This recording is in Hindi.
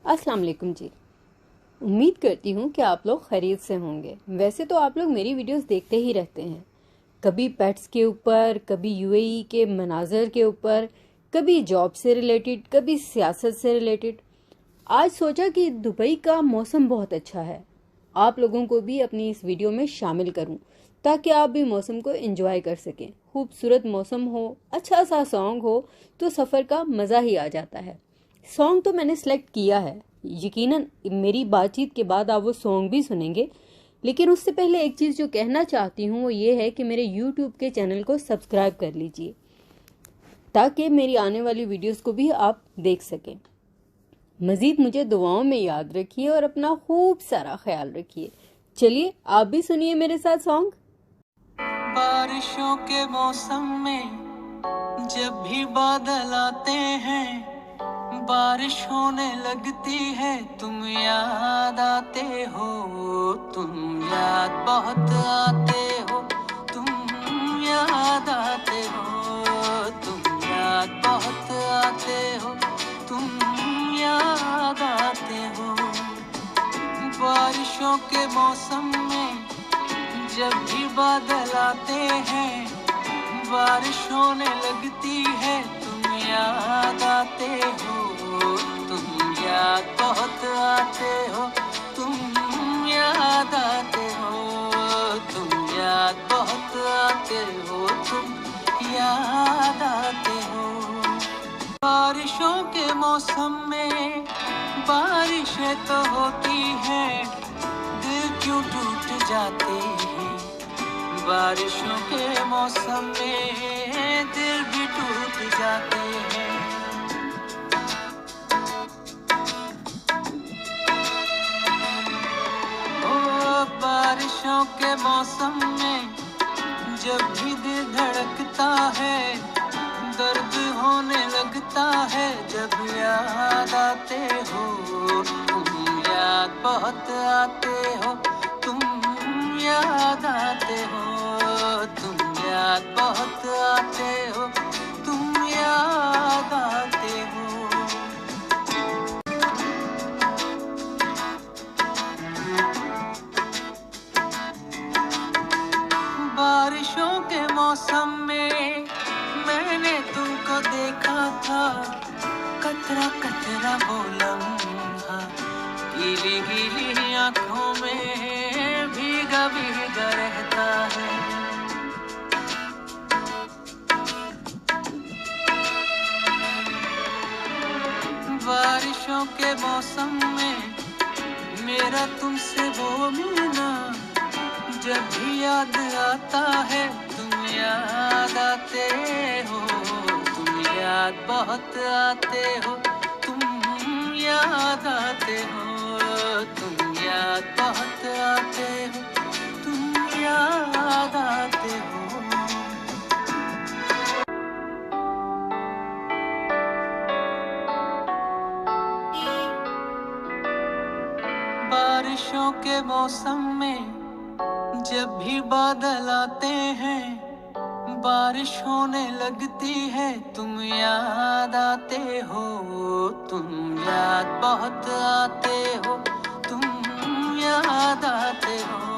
अस्सलाम वालेकुम जी। उम्मीद करती हूँ कि आप लोग खैरियत से होंगे। वैसे तो आप लोग मेरी वीडियोस देखते ही रहते हैं, कभी पेट्स के ऊपर, कभी यूएई के मनाजर के ऊपर, कभी जॉब से रिलेटेड, कभी सियासत से रिलेटेड। आज सोचा कि दुबई का मौसम बहुत अच्छा है, आप लोगों को भी अपनी इस वीडियो में शामिल करूं ताकि आप भी मौसम को एंजॉय कर सकें। खूबसूरत मौसम हो, अच्छा सा सॉन्ग हो तो सफ़र का मज़ा ही आ जाता है। सॉन्ग तो मैंने सेलेक्ट किया है, यकीनन मेरी बातचीत के बाद आप वो सॉन्ग भी सुनेंगे। लेकिन उससे पहले एक चीज़ जो कहना चाहती हूँ वो ये है कि मेरे यूट्यूब के चैनल को सब्सक्राइब कर लीजिए ताकि मेरी आने वाली वीडियोस को भी आप देख सकें। मज़ीद मुझे दुआओं में याद रखिए और अपना खूब सारा ख्याल रखिए। चलिए आप भी सुनिए मेरे साथ सॉन्ग। बारिशों के मौसम में जब भी बादल आते हैं, बारिश होने लगती है, तुम याद आते हो, तुम याद बहुत आते हो, तुम याद आते हो, तुम याद बहुत आते हो, तुम याद आते हो। बारिशों के मौसम में जब भी बादल आते हैं, बारिश होने लगती है, तुम याद आते हो, तुम याद बहुत आते हो, तुम याद आते हो, तुम याद बहुत आते हो, तुम याद आते हो। बारिशों के मौसम में बारिशें तो होती हैं, दिल क्यों टूट जाते हैं। बारिशों के मौसम में दिल भी टूट जाते हैं। ओ बारिशों के मौसम में जब भी दिल धड़कता है, दर्द होने लगता है, जब याद आते हो, तुम याद बहुत आते हो, तुम याद आते हो, तुम याद बहुत आते हो, तुम याद आते हो। बारिशों के मौसम में मैंने तुमको देखा था, कतरा कतरा वो लम्हा, गीली गीली आंखों में भीगा भीगा रहता है। बारिशों के मौसम में मेरा तुमसे वो मिलना जब भी याद आता है, तुम याद आते हो, तुम याद बहुत आते हो, तुम याद आते हो, तुम याद बहुत आते हो, तुम याद आते हो। बारिशों के मौसम में जब भी बादल आते हैं, बारिश होने लगती है, तुम याद आते हो, तुम याद बहुत आते हो, तुम याद आते हो,